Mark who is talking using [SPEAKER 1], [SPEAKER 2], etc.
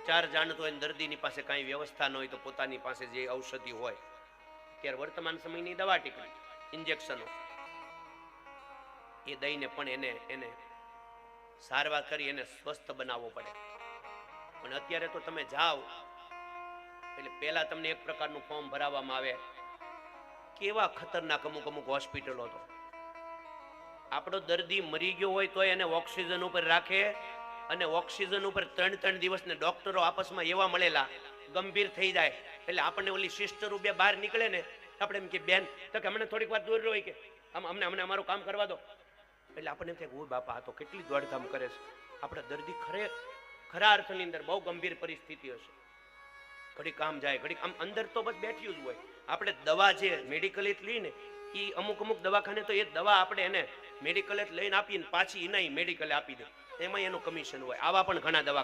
[SPEAKER 1] ઉપચાર જાણતો હોય, દર્દીની પાસે કાંઈ વ્યવસ્થા ન હોય તો પોતાની પાસે જે ઔષધિ હોય, ત્યારે વર્તમાન સમયની દવા ટીકડી ઇન્જેક્શનો એ દઈને પણ એને સારવાર કરી એને સ્વસ્થ બનાવવો પડે. પણ અત્યારે તો તમે જાઓ એટલે પહેલા તમને એક પ્રકારનું ફોર્મ ભરાવવામાં આવે. કેવા ખતરનાક અમુક હોસ્પિટલો તો આપણો દર્દી મરી ગયો હોય તો એને ઓક્સિજન ઉપર રાખે અને ઓક્સિજન ઉપર 3 દિવસને ડોક્ટરો આપસમાં એવા મળેલા ગંભીર થઈ જાય એટલે આપણને ઓલી સિસ્ટરો બે બહાર નીકળે ને આપણે એમ કે બેન તો કે અમને થોડીક વાર દૂર હોય કે અમને અમારું કામ કરવા દો. એટલે આપણને એમ થાય, ઓ બાપા આ તો કેટલી દોડધામ કરે છે. આપણા દર્દી ખરા અર્થની અંદર બહુ ગંભીર પરિસ્થિતિ હશે, ઘડી કામ જાય ઘડી આમ અંદર તો બસ બેઠ્યું જ હોય. આપણે દવા જે મેડિકલ લઈને એ અમુક દવાખાને તો એ દવા આપણે એને મેડિકલ લઈને આપીને પાછી એના મેડિકલે આપી દે, એમાં એનું કમિશન હોય. આવા પણ ઘણા દવા